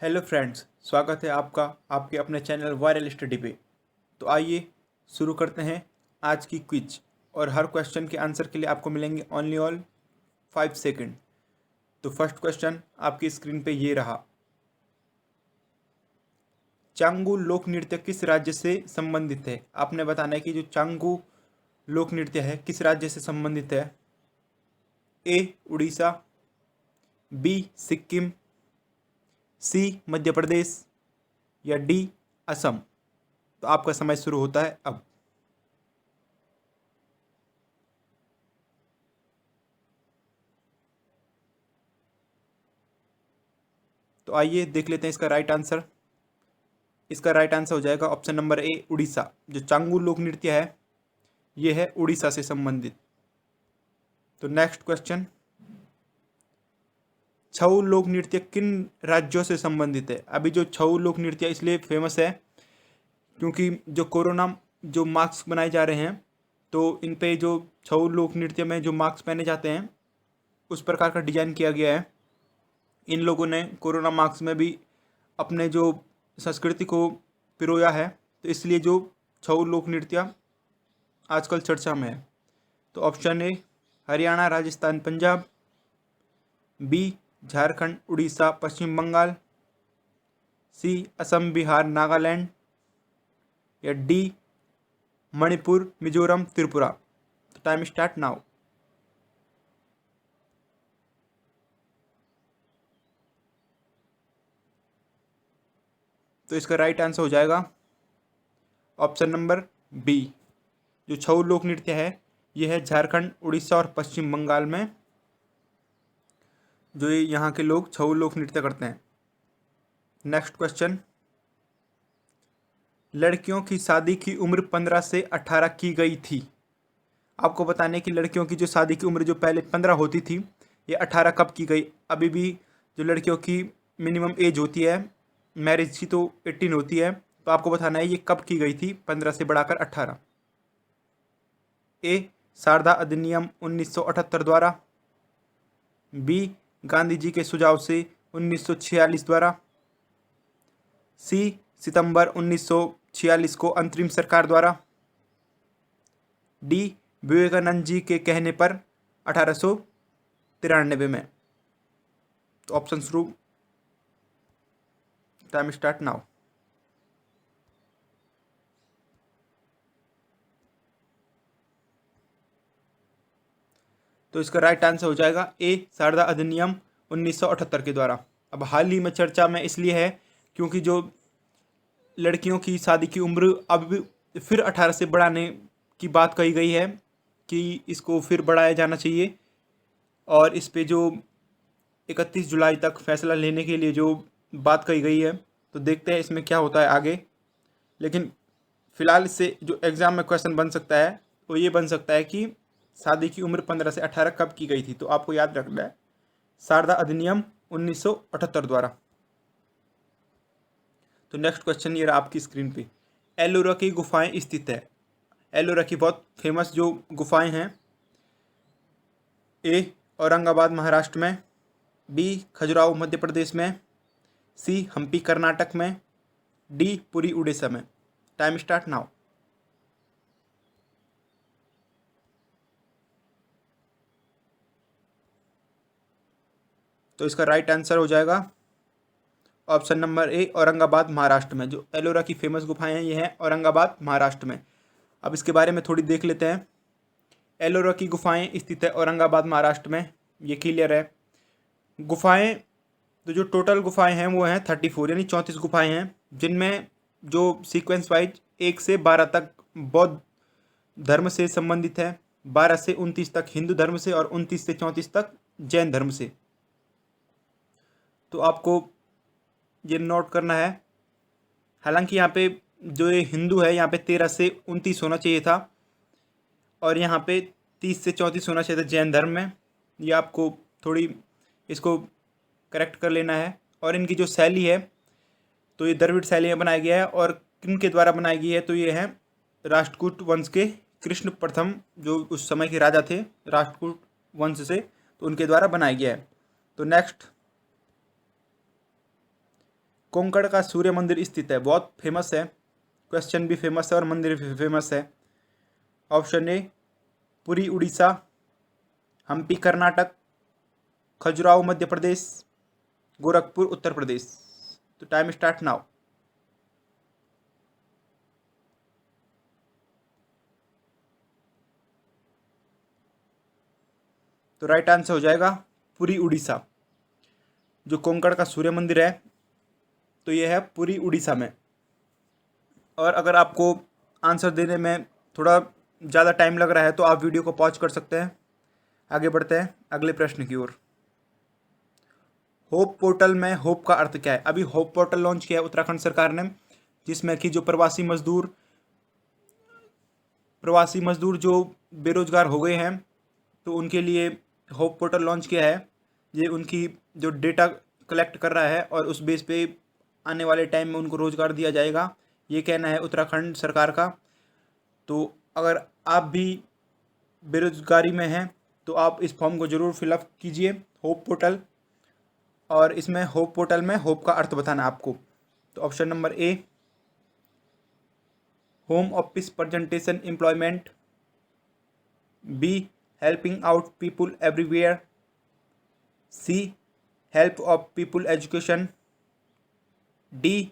Hello friends, स्वागत है आपका आपके अपने चैनल वायरल स्टडी पे। तो आइए शुरू करते हैं आज की क्विज। और हर क्वेश्चन के आंसर के लिए आपको मिलेंगे ओनली ऑल 5 सेकंड। तो फर्स्ट क्वेश्चन आपकी स्क्रीन पे ये रहा। चांगू लोक नृत्य किस राज्य से संबंधित है? आपने बताना है कि जो चांगू लोक नृत्य है किस राज्य से संबंधित है। ए उड़ीसा, बी सिक्किम, सी मध्य प्रदेश या डी असम। तो आपका समय शुरू होता है अब। तो आइए देख लेते हैं इसका राइट आंसर। इसका राइट आंसर हो जाएगा ऑप्शन नंबर ए उड़ीसा। जो चांगू लोक नृत्य है ये है उड़ीसा से संबंधित। तो नेक्स्ट क्वेश्चन, छऊ लोक नृत्य किन राज्यों से संबंधित है? अभी जो छऊ लोक नृत्य इसलिए फेमस है क्योंकि जो कोरोना जो मास्क बनाए जा रहे हैं तो इन पे जो छऊ लोक नृत्य में जो मास्क पहने जाते हैं उस प्रकार का डिजाइन किया गया है। इन लोगों ने कोरोना मास्क में भी अपने जो संस्कृति को पिरोया है, तो इसलिए जो छऊ लोक नृत्य आजकल चर्चा में है। तो option A Haryana, Rajasthan, Punjab, B Jharkhand, Orissa, Paschim Bangal, C Assam, Bihar, Nagaland या डी मणिपुर, मिजोरम, त्रिपुरा। तो टाइम स्टार्ट नाउ। तो इसका राइट आंसर हो जाएगा ऑप्शन नंबर बी। जो छऊ लोक नृत्य है ये है झारखंड, उड़ीसा और पश्चिम बंगाल में जो ये यहाँ के लोग छऊ लोक नृत्य करते हैं। नेक्स्ट क्वेश्चन, लड़कियों की शादी की उम्र 15 से 18 की गई थी। आपको बताने की लड़कियों की जो शादी की उम्र जो पहले 15 होती थी ये 18 कब की गई? अभी भी जो लड़कियों की मिनिमम एज होती है मैरिज की तो 18 होती है। तो आपको बताना है ये कब की गई थी 15 से बढ़ाकर 18। ए शारदा अधिनियम 1978 द्वारा, बी गांधी जी के सुझाव से 1946 द्वारा, सी सितंबर 1946 को अंतरिम सरकार द्वारा, डी विवेकानंद जी के कहने पर 1893 में। तो ऑप्शन शुरू, टाइम स्टार्ट नाउ। तो इसका राइट आंसर हो जाएगा ए शारदा अधिनियम 1978 के द्वारा। अब हाल ही में चर्चा में इसलिए है क्योंकि जो लड़कियों की शादी की उम्र अब भी फिर 18 से बढ़ाने की बात कही गई है कि इसको फिर बढ़ाया जाना चाहिए। और इस पे जो 31 जुलाई तक फैसला लेने के लिए जो बात कही गई है, तो देखते हैं इसमें क्या होता है आगे। लेकिन फिलहाल इससे जो एग्ज़ाम में क्वेश्चन बन सकता है वो ये बन सकता है कि शादी की उम्र 15 से 18 कब की गई थी। तो आपको याद रखना है शारदा अधिनियम 1978 द्वारा। तो नेक्स्ट क्वेश्चन ये रहा आपकी स्क्रीन पे। एलोरा की गुफाएं स्थित है। एलोरा की बहुत फेमस जो गुफाएं हैं, ए औरंगाबाद महाराष्ट्र में, बी खजुराहो मध्य प्रदेश में, सी हम्पी कर्नाटक में, डी पुरी उड़ीसा में। Time start now. तो इसका राइट आंसर हो जाएगा ऑप्शन नंबर ए औरंगाबाद महाराष्ट्र में। जो एलोरा की फेमस गुफाएं हैं ये हैं औरंगाबाद महाराष्ट्र में। अब इसके बारे में थोड़ी देख लेते हैं। एलोरा की गुफाएं स्थित है औरंगाबाद महाराष्ट्र में, ये क्लियर है। गुफाएं तो जो टोटल गुफाएं हैं वो हैं 34 यानी 34 गुफाएं हैं, जिनमें जो सीक्वेंस वाइज 1 से 12 तक बौद्ध धर्म से संबंधित है, 12 से 29 तक हिंदू धर्म से और 29 से 34 तक जैन धर्म से। तो आपको ये नोट करना है। हालांकि यहाँ पे जो ये हिंदू है यहाँ पे 13 से 29 होना चाहिए था और यहाँ पे 30 से 34 होना चाहिए था जैन धर्म में। ये आपको थोड़ी इसको करेक्ट कर लेना है। और इनकी जो शैली है तो ये द्रविड़ शैली में बनाया गया है। और किन के द्वारा बनाई गई है? तो ये है राष्ट्रकूट वंश के कृष्ण प्रथम जो उस समय के राजा थे राष्ट्रकूट वंश से, तो उनके द्वारा बनाया गया है। तो नेक्स्ट, कोंकण का सूर्य मंदिर स्थित है? बहुत फेमस है, क्वेश्चन भी फेमस है और मंदिर भी फेमस है। Option A Puri Orissa, Hampi Karnataka, Khajuraho Madhya Pradesh, Gorakhpur Uttar Pradesh. तो टाइम स्टार्ट नाउ। तो राइट आंसर हो जाएगा पुरी उड़ीसा। जो कोंकण का सूर्य मंदिर है तो ये है पुरी उड़ीसा में। और अगर आपको आंसर देने में थोड़ा ज़्यादा टाइम लग रहा है तो आप वीडियो को पॉज कर सकते हैं। आगे बढ़ते हैं अगले प्रश्न की ओर। होप पोर्टल में होप का अर्थ क्या है? अभी होप पोर्टल लॉन्च किया है उत्तराखंड सरकार ने, जिसमें कि जो प्रवासी मजदूर जो बेरोजगार हो गए हैं तो उनके लिए होप पोर्टल लॉन्च किया है। ये उनकी जो डेटा कलेक्ट कर रहा है और उस बेस पे आने वाले टाइम में उनको रोज़गार दिया जाएगा, ये कहना है उत्तराखंड सरकार का। तो अगर आप भी बेरोजगारी में हैं तो आप इस फॉर्म को ज़रूर फिलअप कीजिए, होप पोर्टल। और इसमें होप पोर्टल में होप का अर्थ बताना है आपको। तो option number A home office presentation employment, B helping out people everywhere, C help of people education, D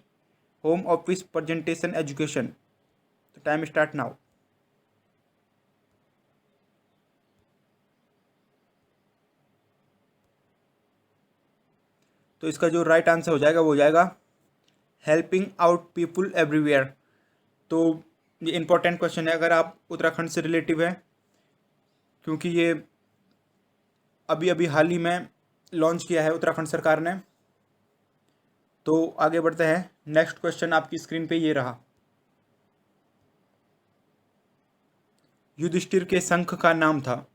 home office presentation education. तो टाइम स्टार्ट नाउ। तो इसका जो राइट आंसर हो जाएगा वो हो जाएगा हेल्पिंग आउट पीपुल एवरीवेयर। तो ये इंपॉर्टेंट क्वेश्चन है अगर आप उत्तराखंड से रिलेटिव है, क्योंकि ये अभी अभी हाल ही में लॉन्च किया है उत्तराखंड सरकार ने। तो आगे बढ़ते हैं, नेक्स्ट क्वेश्चन आपकी स्क्रीन पे ये रहा। युधिष्ठिर के शंख का नाम था,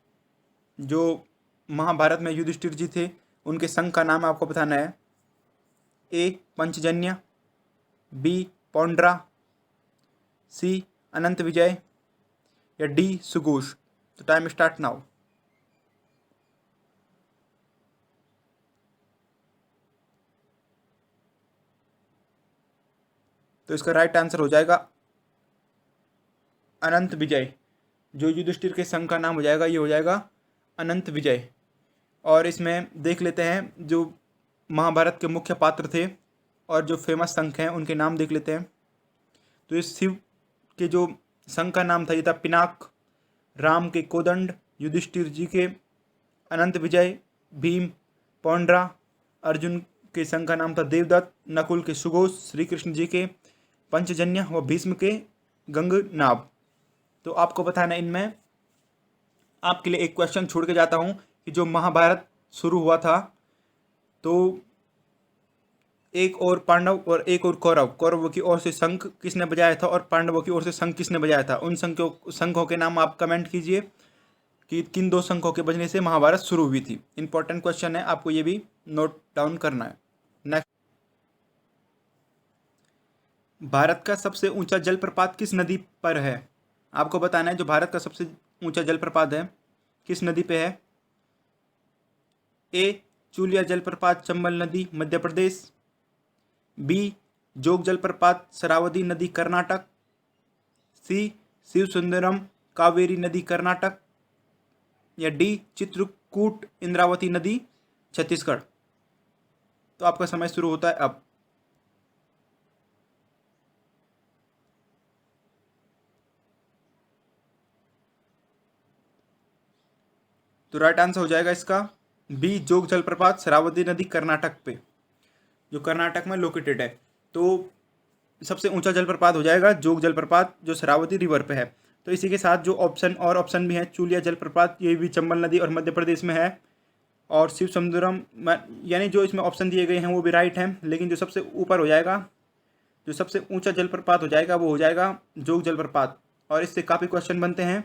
जो महाभारत में युधिष्ठिर जी थे उनके शंख का नाम आपको बताना है। ए पंचजन्य, बी पौंड्रा, सी अनंत विजय, या डी सुघोष। तो टाइम स्टार्ट नाउ। तो इसका राइट आंसर हो जाएगा अनंत विजय। जो युधिष्ठिर के शंख का नाम हो जाएगा ये हो जाएगा अनंत विजय। और इसमें देख लेते हैं जो महाभारत के मुख्य पात्र थे और जो फेमस शंख हैं उनके नाम देख लेते हैं। तो इस शिव के जो शंख का नाम था ये था पिनाक, राम के कोदंड, युधिष्ठिर जी के अनंत विजय, भीम पौंड्रा, अर्जुन के शंख का नाम था देवदत्त, नकुल के सुघोष, श्री कृष्ण जी के पंचजन्य व भीष्म के गंगनाभ। तो आपको बताना इनमें, आपके लिए एक क्वेश्चन छोड़ के जाता हूँ कि जो महाभारत शुरू हुआ था तो एक और पांडव और एक और कौरवों की ओर से शंख किसने बजाया था और पांडवों की ओर से शंख किसने बजाया था? उन शंखों के नाम आप कमेंट कीजिए कि किन दो शंखों के बजने से महाभारत शुरू हुई थी। इंपॉर्टेंट क्वेश्चन है, आपको ये भी नोट डाउन करना है। नेक्स्ट, भारत का सबसे ऊंचा जलप्रपात किस नदी पर है? आपको बताना है जो भारत का सबसे ऊंचा जलप्रपात है किस नदी पे है। ए चूलिया जलप्रपात चंबल नदी मध्य प्रदेश, बी जोग जलप्रपात शरावती नदी कर्नाटक, सी शिव सुंदरम कावेरी नदी कर्नाटक, या डी चित्रकूट इंद्रावती नदी छत्तीसगढ़। तो आपका समय शुरू होता है अब। तो राइट आंसर हो जाएगा इसका बी जोग जलप्रपात शरावती नदी कर्नाटक पे, जो कर्नाटक में लोकेटेड है। तो सबसे ऊंचा जलप्रपात हो जाएगा जोग जलप्रपात जो शरावती रिवर पे है। तो इसी के साथ जो ऑप्शन भी है, चूलिया जलप्रपात ये भी चंबल नदी और मध्य प्रदेश में है, और शिव समुद्रम, यानी जो इसमें ऑप्शन दिए गए हैं वो भी राइट हैं, लेकिन जो सबसे ऊपर हो जाएगा, जो सबसे ऊंचा जलप्रपात हो जाएगा वो हो जाएगा जोग जलप्रपात। और इससे काफ़ी क्वेश्चन बनते हैं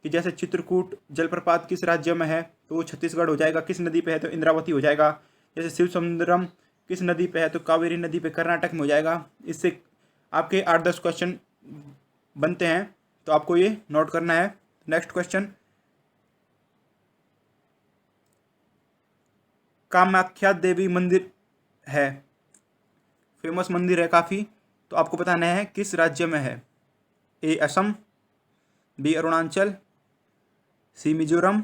कि जैसे चित्रकूट जलप्रपात किस राज्य में है तो वो छत्तीसगढ़ हो जाएगा, किस नदी पे है तो इंद्रावती हो जाएगा, जैसे शिव समुद्रम किस नदी पे है तो कावेरी नदी पे कर्नाटक में हो जाएगा। इससे आपके 8-10 क्वेश्चन बनते हैं, तो आपको ये नोट करना है। नेक्स्ट क्वेश्चन, कामाख्या देवी मंदिर है फेमस मंदिर है काफ़ी, तो आपको बताना है किस राज्य में है। A Assam, B Arunachal, C Mizoram,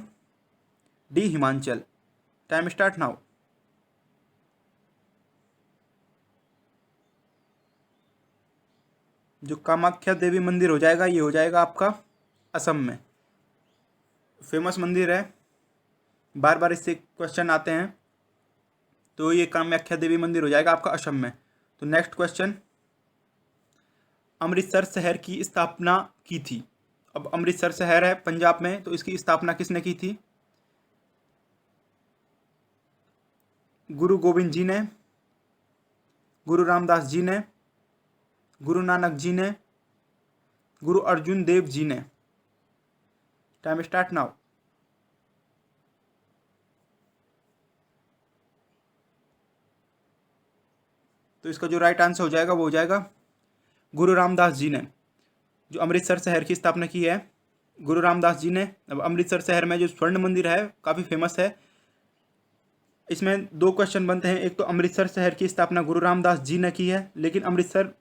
D Himachal. Time start now. जो कामाख्या देवी मंदिर हो जाएगा ये हो जाएगा आपका असम में। फेमस मंदिर है, बार बार इससे क्वेश्चन आते हैं, तो ये कामाख्या देवी मंदिर हो जाएगा आपका असम में। तो नेक्स्ट क्वेश्चन, अमृतसर शहर की स्थापना की थी। अब अमृतसर शहर है पंजाब में, तो इसकी स्थापना किसने की थी? गुरु गोविंद जी ने, गुरु रामदास जी ने, गुरु नानक जी ने, गुरु अर्जुन देव जी ने। Time start now. तो इसका जो राइट आंसर हो जाएगा वो हो जाएगा गुरु रामदास जी ने, जो अमृतसर शहर की स्थापना की है गुरु रामदास जी ने। अब अमृतसर शहर में जो स्वर्ण मंदिर है काफ़ी फेमस है। इसमें दो क्वेश्चन बनते हैं, एक तो अमृतसर शहर की स्थापना गुरु रामदास जी ने की है, लेकिन अमृतसर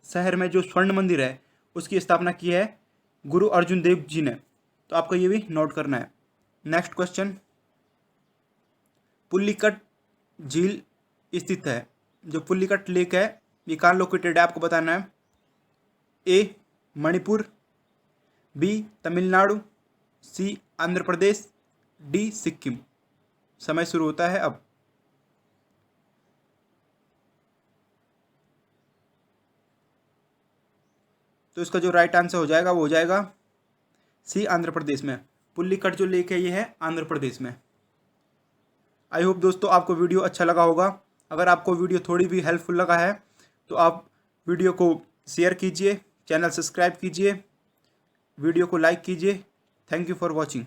शहर में जो स्वर्ण मंदिर है उसकी स्थापना की है गुरु अर्जुन देव जी ने। तो आपको ये भी नोट करना है। नेक्स्ट क्वेश्चन, पुल्लिकट झील स्थित है। जो पुल्लिकट लेक है ये कहाँ लोकेटेड है आपको बताना है। ए मणिपुर, बी तमिलनाडु, सी आंध्र प्रदेश, डी सिक्किम। समय शुरू होता है अब। तो इसका जो राइट आंसर हो जाएगा वो हो जाएगा सी आंध्र प्रदेश में। पुल्लिकट जो लेक है ये है आंध्र प्रदेश में। आई होप दोस्तों आपको वीडियो अच्छा लगा होगा। अगर आपको वीडियो थोड़ी भी हेल्पफुल लगा है तो आप वीडियो को शेयर कीजिए, चैनल सब्सक्राइब कीजिए, वीडियो को लाइक कीजिए। Thank you for watching.